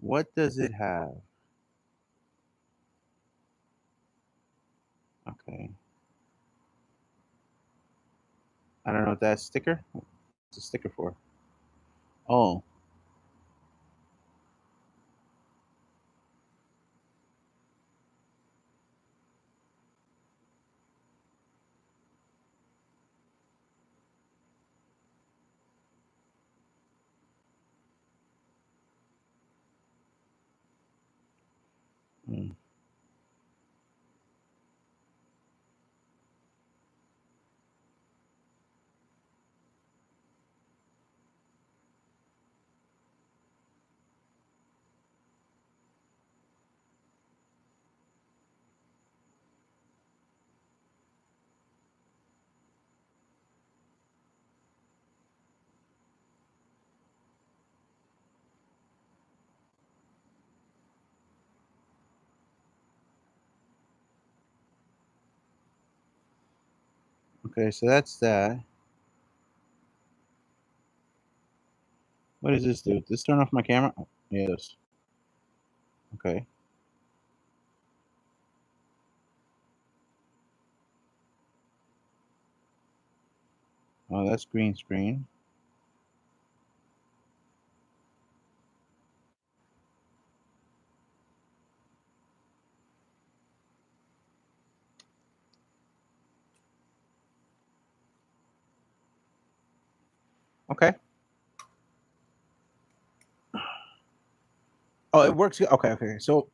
What does it have? Okay. I don't know what that sticker. What's a sticker for? Oh. Hmm. Okay, so that's that. What does this do? Does this turn off my camera? Oh, yes. Okay. Oh, that's green screen. Okay. Oh, it works. Okay, okay. So,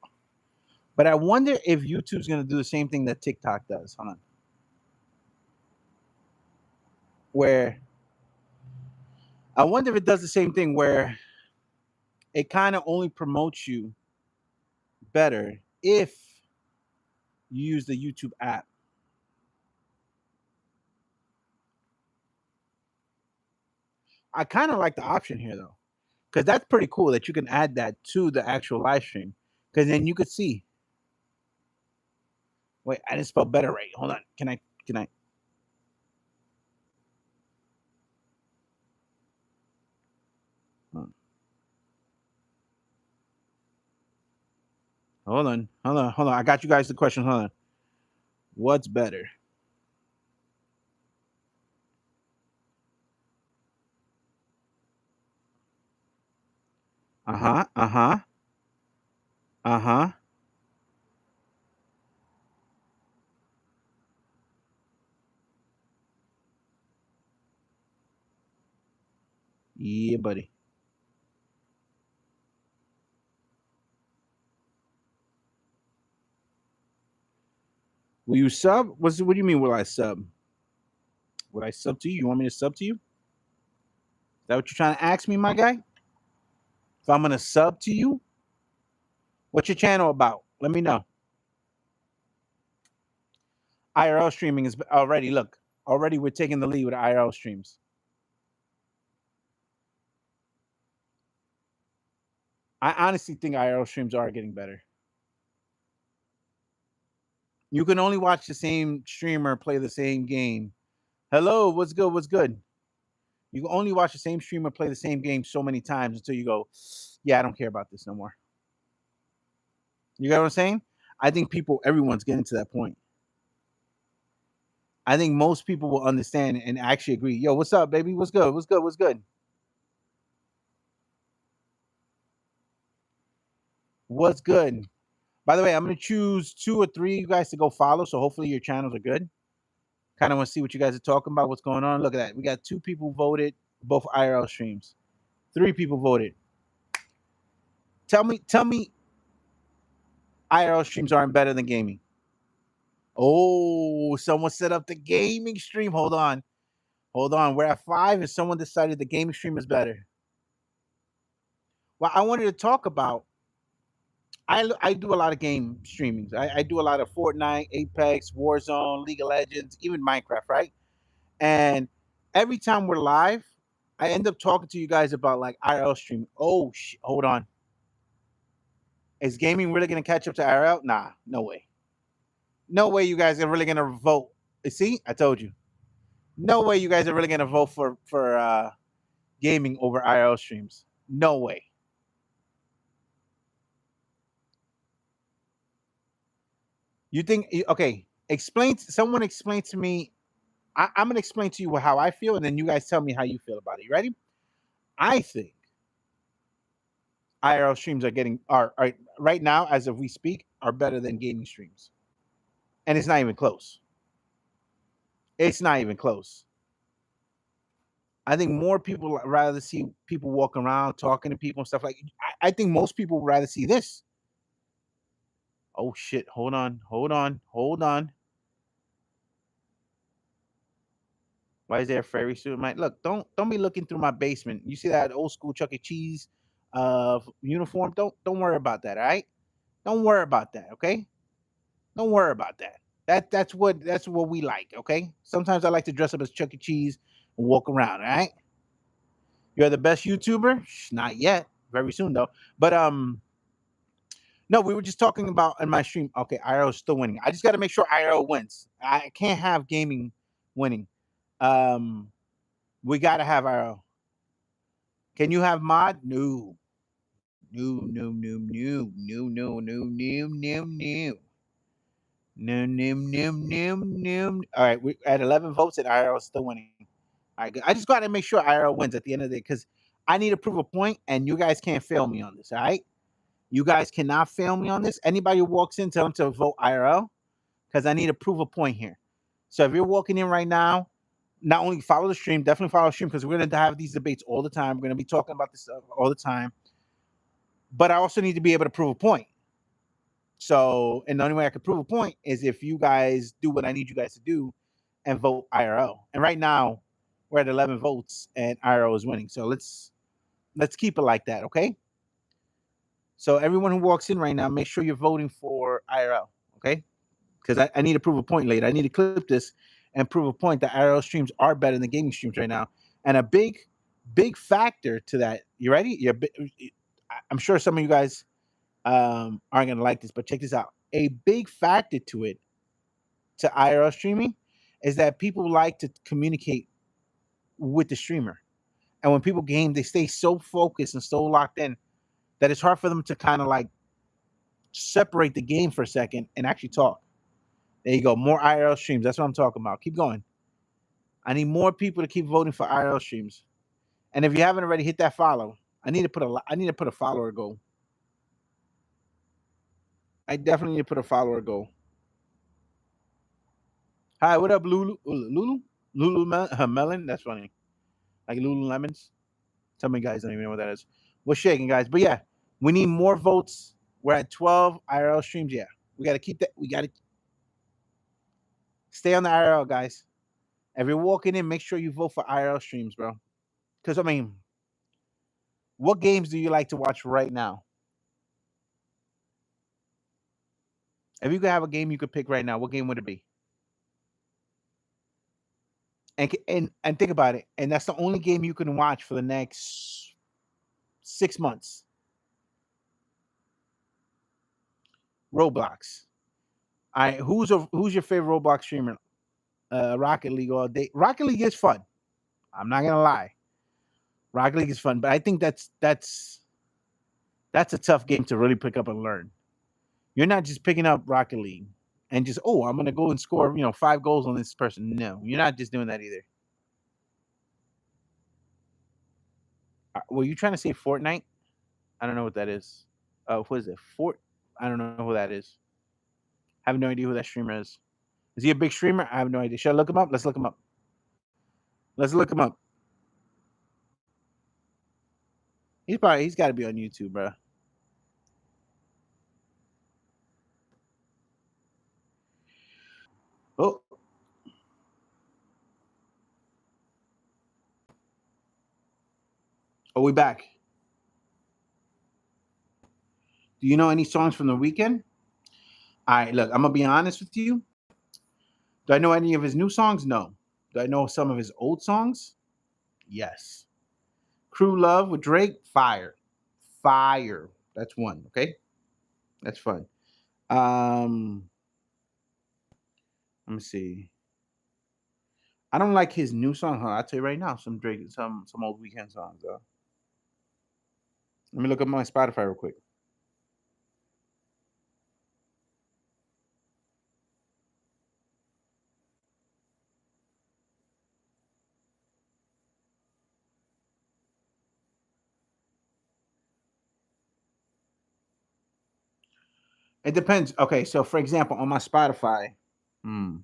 but I wonder if YouTube's gonna do the same thing that TikTok does. Hold on. Where I wonder if it does the same thing where it kind of only promotes you better if you use the YouTube app. I kind of like the option here though, because that's pretty cool that you can add that to the actual live stream. Because then you could see. Wait, I didn't spell better right. Hold on. Can I? Can I? Hold on. Hold on. Hold on. I got you guys the question. Hold on. What's better? Uh huh. Uh huh. Uh huh. Yeah, buddy. Will you sub? What do you mean? Will I sub? Would I sub to you? You want me to sub to you? Is that what you're trying to ask me, my guy? If I'm gonna sub to you, what's your channel about? Let me know. IRL streaming is already look. Already we're taking the lead with IRL streams. I honestly think IRL streams are getting better. You can only watch the same streamer play the same game. Hello, what's good? What's good? You can only watch the same streamer play the same game so many times until you go, yeah, I don't care about this no more. You get what I'm saying? I think everyone's getting to that point. I think most people will understand and actually agree. Yo, what's up, baby? What's good? What's good? What's good? What's good? By the way, I'm gonna choose 2 or 3 of you guys to go follow. So hopefully your channels are good. Kind of want to see what you guys are talking about. What's going on? Look at that. We got 2 people voted, both IRL streams. 3 people voted. Tell me, IRL streams aren't better than gaming. Oh, someone set up the gaming stream. Hold on. Hold on. We're at 5 and someone decided the gaming stream is better. Well, I wanted to talk about I do a lot of game streamings. I do a lot of Fortnite, Apex, Warzone, League of Legends, even Minecraft, right? And every time we're live, I end up talking to you guys about like IRL streaming. Oh, hold on. Is gaming really gonna catch up to IRL? Nah, no way. No way you guys are really gonna vote. See, I told you. No way you guys are really gonna vote for gaming over IRL streams. No way. You think okay? Someone explain to me. I'm gonna explain to you how I feel, and then you guys tell me how you feel about it. You ready? I think IRL streams are right now, as of we speak, are better than gaming streams, and it's not even close. It's not even close. I think more people rather see people walk around talking to people and stuff like. I think most people would rather see this. Oh shit! Hold on, hold on, hold on. Why is there a fairy suit? My look, don't be looking through my basement. You see that old school Chuck E. Cheese uniform? Don't worry about that, all right? Don't worry about that, okay? Don't worry about that. That's what we like, okay? Sometimes I like to dress up as Chuck E. Cheese and walk around, all right? You're the best YouTuber? Not yet. Very soon though. But no, we were just talking about in my stream. Okay, IRL is still winning. I just got to make sure IRL wins. I can't have gaming winning. Um, we got to have IRL. Can you have mod? No. No, no, no, no, no, no, no, no, no, no. No, no, no, no, no. All right, we're at 11 votes and IRL is still winning. All right, I just got to make sure IRL wins at the end of the day because I need to prove a point and you guys can't fail me on this, all right? You guys cannot fail me on this. Anybody who walks in, tell them to vote IRL because I need to prove a point here. So if you're walking in right now, not only follow the stream, definitely follow the stream because we're going to have these debates all the time. We're going to be talking about this stuff all the time. But I also need to be able to prove a point. So, and the only way I can prove a point is if you guys do what I need you guys to do and vote IRL. And right now, we're at 11 votes and IRL is winning. So let's keep it like that, okay? So everyone who walks in right now, make sure you're voting for IRL, okay? Because I need to prove a point later. I need to clip this and prove a point that IRL streams are better than gaming streams right now. And a big factor to that. You ready? I'm sure some of you guys aren't gonna like this, but check this out. A big factor to IRL streaming is that people like to communicate with the streamer. And when people game, they stay so focused and so locked in that it's hard for them to kind of like separate the game for a second and actually talk. There you go. More IRL streams. That's what I'm talking about. Keep going. I need more people to keep voting for IRL streams. And if you haven't already, hit that follow. I need to put a follower goal. I definitely need to put a follower goal. Hi, what up, Lulu? Melon. That's funny. Like Lululemons. Some of you guys don't even know what that is. We're shaking, guys. But yeah, we need more votes. We're at 12 IRL streams. Yeah, we got to keep that. We got to stay on the IRL, guys. If you're walking in, make sure you vote for IRL streams, bro. Because I mean, what games do you like to watch right now? If you could have a game you could pick right now, what game would it be? And think about it. And that's the only game you can watch for the next 6 months. Roblox. All right, who's your favorite Roblox streamer? Rocket League all day. Rocket League is fun. I'm not gonna lie. Rocket League is fun, but I think that's a tough game to really pick up and learn. You're not just picking up Rocket League and just I'm gonna go and score 5 goals on this person. No, you're not just doing that either. Were you trying to say Fortnite? I don't know what that is. What is it? I don't know who that is. I have no idea who that streamer is. Is he a big streamer? I have no idea. Should I look him up? Let's look him up. Let's look him up. He's got to be on YouTube, bro. Oh, we back. Do you know any songs from the weekend? All right, look, I'm gonna be honest with you. Do I know any of his new songs? No. Do I know some of his old songs? Yes. Crew Love with Drake, fire. Fire. That's one, okay? That's fun. Let me see. I don't like his new song, huh? I'll tell you right now, some Drake, some old weekend songs, though. Let me look up my Spotify real quick. It depends. Okay, so for example, on my Spotify, hmm,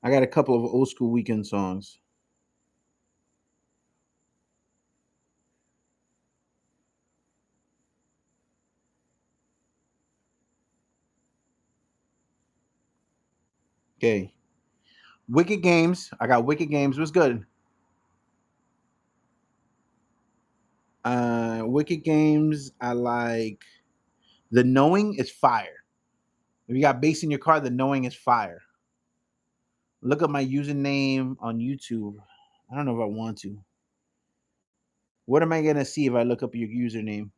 I got a couple of old school weekend songs. Okay, Wicked Games. I got Wicked Games. Was good. Wicked Games. I like The Knowing is fire. If you got bass in your car, The Knowing is fire. Look up my username on YouTube. I don't know if I want to. What am I gonna see if I look up your username?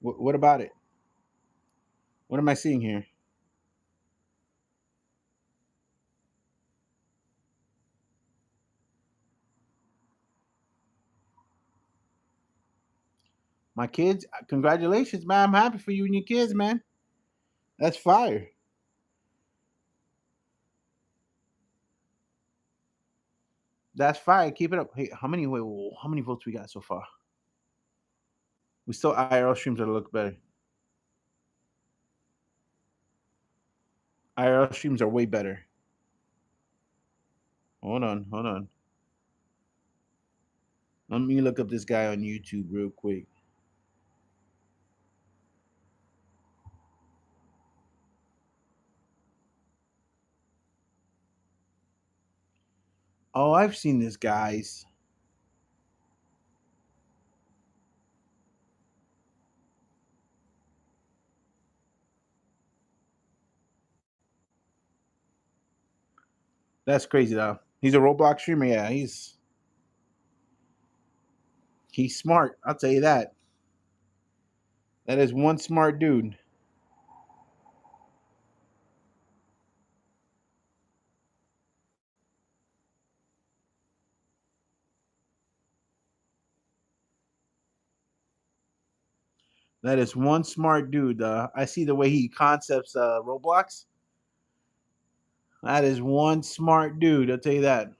What about it? What am I seeing here? My kids. Congratulations, man. I'm happy for you and your kids, man. That's fire. That's fire. Keep it up. Hey, how many votes we got so far? We still IRL streams that look better. IRL streams are way better. Hold on, hold on. Let me look up this guy on YouTube real quick. Oh, I've seen this guy's. That's crazy though. He's a Roblox streamer. Yeah, he's smart. I'll tell you that. That is one smart dude. That is one smart dude. I see the way he concepts Roblox. That is one smart dude. I'll tell you that.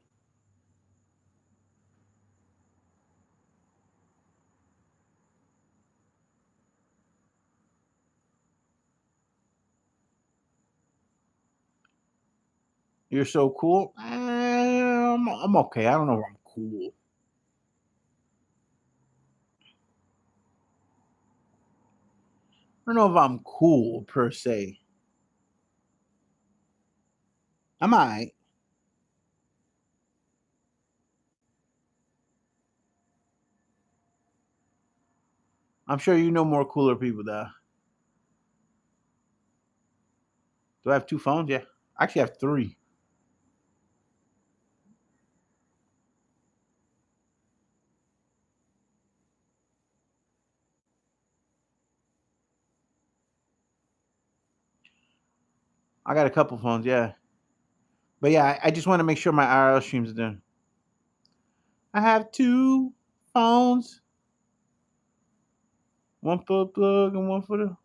You're so cool. I'm okay. I don't know if I'm cool. I don't know if I'm cool per se. I'm alright. I'm sure you know more cooler people though. Do I have two phones? Yeah. I actually have three. I got a couple phones, yeah. But yeah, I just want to make sure my IRL streams are done. I have two phones. One for the plug and one for the.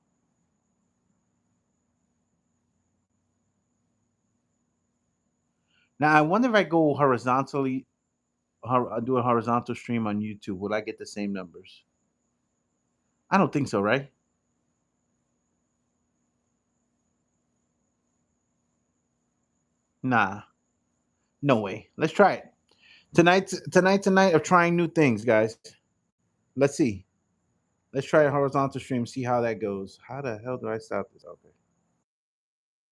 Now I wonder if I go horizontally, do a horizontal stream on YouTube, will I get the same numbers? I don't think so, right? Nah, no way. Let's try it. Tonight's a night of trying new things, guys. Let's see. Let's try a horizontal stream, see how that goes. How the hell do I stop this? Okay.